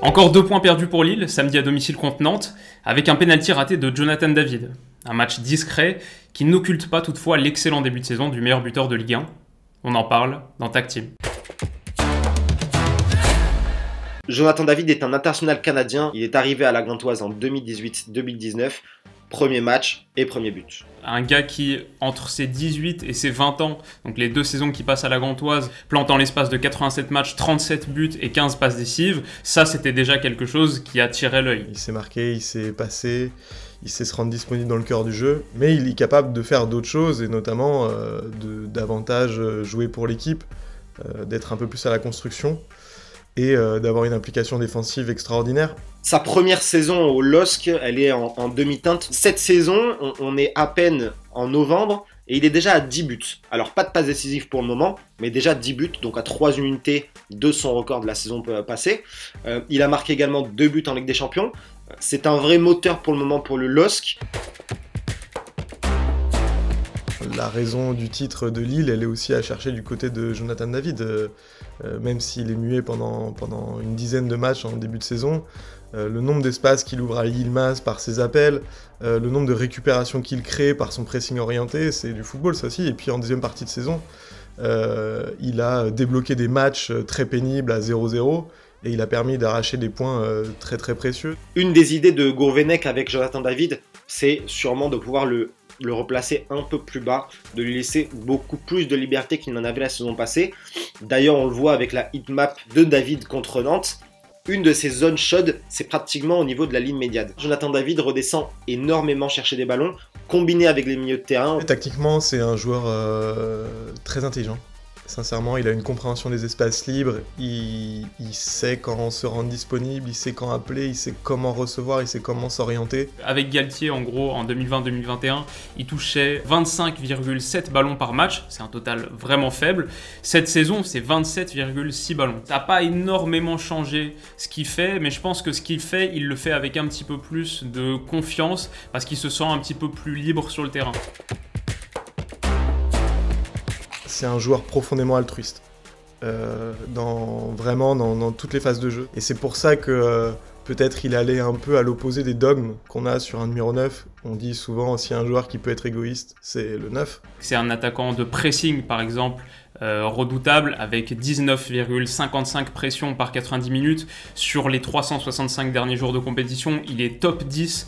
Encore 2 points perdus pour Lille, samedi à domicile contre Nantes, avec un pénalty raté de Jonathan David. Un match discret qui n'occulte pas toutefois l'excellent début de saison du meilleur buteur de Ligue 1. On en parle dans Tag Team. Jonathan David est un international canadien. Il est arrivé à la Gantoise en 2018-2019. Premier match et premier but. Un gars qui, entre ses 18 et ses 20 ans, donc les 2 saisons qui passent à la Gantoise, plante en l'espace de 87 matchs, 37 buts et 15 passes décisives, ça c'était déjà quelque chose qui attirait l'œil. Il s'est marqué, il s'est passé, il sait se rendre disponible dans le cœur du jeu, mais il est capable de faire d'autres choses, et notamment de davantage jouer pour l'équipe, d'être un peu plus à la construction, et d'avoir une implication défensive extraordinaire. Sa première saison au LOSC, elle est en demi-teinte. Cette saison, on est à peine en novembre et il est déjà à 10 buts. Alors pas de passe décisive pour le moment, mais déjà 10 buts, donc à 3 unités de son record de la saison passée. Il a marqué également 2 buts en Ligue des Champions. C'est un vrai moteur pour le moment pour le LOSC. La raison du titre de Lille, elle est aussi à chercher du côté de Jonathan David. Même s'il est muet pendant une dizaine de matchs en début de saison, le nombre d'espaces qu'il ouvre à Yilmaz par ses appels, le nombre de récupérations qu'il crée par son pressing orienté, c'est du football ça aussi. Et puis en deuxième partie de saison, il a débloqué des matchs très pénibles à 0-0 et il a permis d'arracher des points très très précieux. Une des idées de Gourvenec avec Jonathan David, c'est sûrement de pouvoir le replacer un peu plus bas, de lui laisser beaucoup plus de liberté qu'il n'en avait la saison passée. D'ailleurs, on le voit avec la heatmap de David contre Nantes. Une de ses zones chaudes, c'est pratiquement au niveau de la ligne médiane. Jonathan David redescend énormément chercher des ballons, combiné avec les milieux de terrain. Et tactiquement, c'est un joueur très intelligent. Sincèrement, il a une compréhension des espaces libres, il sait quand se rendre disponible, il sait quand appeler, il sait comment recevoir, il sait comment s'orienter. Avec Galtier, en gros, en 2020-2021, il touchait 25,7 ballons par match, c'est un total vraiment faible. Cette saison, c'est 27,6 ballons. Ça n'a pas énormément changé ce qu'il fait, mais je pense que ce qu'il fait, il le fait avec un petit peu plus de confiance, parce qu'il se sent un petit peu plus libre sur le terrain. C'est un joueur profondément altruiste, dans toutes les phases de jeu. Et c'est pour ça que peut-être il allait un peu à l'opposé des dogmes qu'on a sur un numéro 9. On dit souvent aussi un joueur qui peut être égoïste, c'est le 9. C'est un attaquant de pressing par exemple, redoutable, avec 19,55 pressions par 90 minutes. Sur les 365 derniers jours de compétition, il est top 10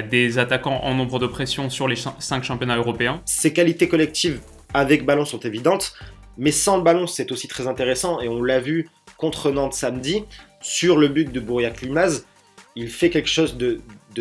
des attaquants en nombre de pressions sur les 5 championnats européens. Ses qualités collectives avec ballon sont évidentes, mais sans le ballon c'est aussi très intéressant, et on l'a vu contre Nantes samedi, sur le but de Bouriac Yilmaz, il fait quelque chose de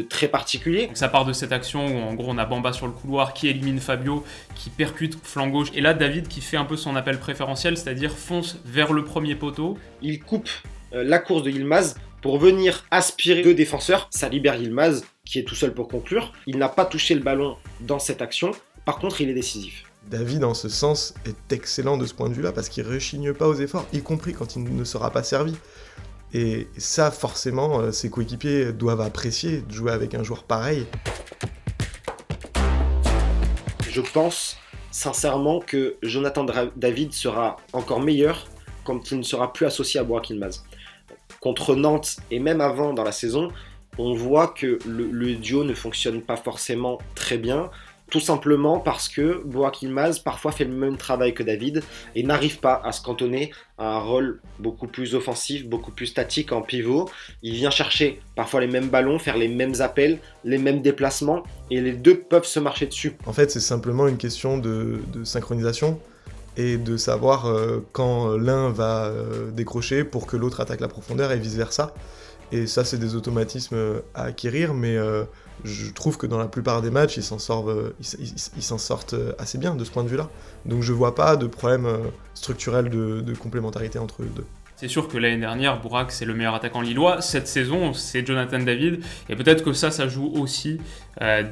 très particulier. Donc ça part de cette action où en gros on a Bamba sur le couloir qui élimine Fabio, qui percute flanc gauche, et là David qui fait un peu son appel préférentiel, c'est-à-dire fonce vers le premier poteau. Il coupe la course de Yilmaz pour venir aspirer 2 défenseurs, ça libère Yilmaz qui est tout seul pour conclure. Il n'a pas touché le ballon dans cette action, par contre il est décisif. David, en ce sens, est excellent de ce point de vue-là, parce qu'il ne rechigne pas aux efforts, y compris quand il ne sera pas servi. Et ça, forcément, ses coéquipiers doivent apprécier de jouer avec un joueur pareil. Je pense sincèrement que Jonathan David sera encore meilleur quand il ne sera plus associé à Bouriac Yilmaz. Contre Nantes, et même avant dans la saison, on voit que le duo ne fonctionne pas forcément très bien. Tout simplement parce que Bouriac Yilmaz parfois fait le même travail que David et n'arrive pas à se cantonner à un rôle beaucoup plus offensif, beaucoup plus statique en pivot. Il vient chercher parfois les mêmes ballons, faire les mêmes appels, les mêmes déplacements, et les deux peuvent se marcher dessus. En fait, c'est simplement une question de synchronisation et de savoir quand l'un va décrocher pour que l'autre attaque la profondeur et vice-versa. Et ça, c'est des automatismes à acquérir, mais je trouve que dans la plupart des matchs, ils s'en sortent assez bien de ce point de vue-là. Donc je vois pas de problème structurel de complémentarité entre eux deux. C'est sûr que l'année dernière, Bouriac, c'est le meilleur attaquant lillois. Cette saison, c'est Jonathan David. Et peut-être que ça joue aussi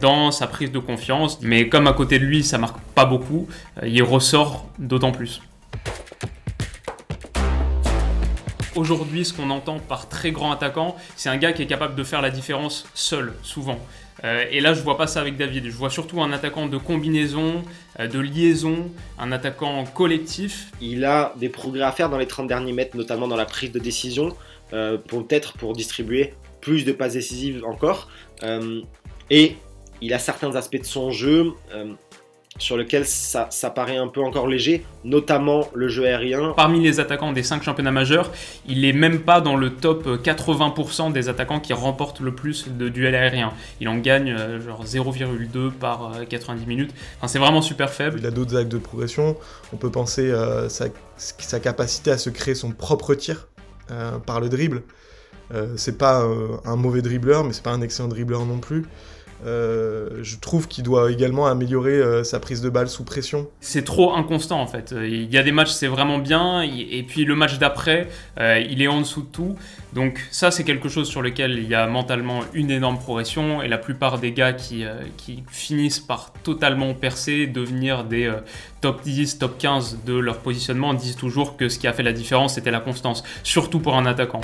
dans sa prise de confiance. Mais comme à côté de lui, ça marque pas beaucoup, il ressort d'autant plus. Aujourd'hui, ce qu'on entend par très grand attaquant, c'est un gars qui est capable de faire la différence seul, souvent. Et là, je vois pas ça avec David. Je vois surtout un attaquant de combinaison, de liaison, un attaquant collectif. Il a des progrès à faire dans les 30 derniers mètres, notamment dans la prise de décision, peut-être pour distribuer plus de passes décisives encore. Et il a certains aspects de son jeu sur lesquels ça paraît un peu encore léger, notamment le jeu aérien. Parmi les attaquants des 5 championnats majeurs, il n'est même pas dans le top 80% des attaquants qui remportent le plus de duels aériens. Il en gagne genre 0,2 par 90 minutes. Enfin, c'est vraiment super faible. Il a d'autres actes de progression. On peut penser sa capacité à se créer son propre tir par le dribble. C'est pas un mauvais dribbleur, mais c'est pas un excellent dribbleur non plus. Je trouve qu'il doit également améliorer sa prise de balle sous pression. C'est trop inconstant en fait. Il y a des matchs c'est vraiment bien et puis le match d'après il est en dessous de tout. Donc ça c'est quelque chose sur lequel il y a mentalement une énorme progression et la plupart des gars qui finissent par totalement percer, devenir des top 10, top 15 de leur positionnement disent toujours que ce qui a fait la différence c'était la constance, surtout pour un attaquant.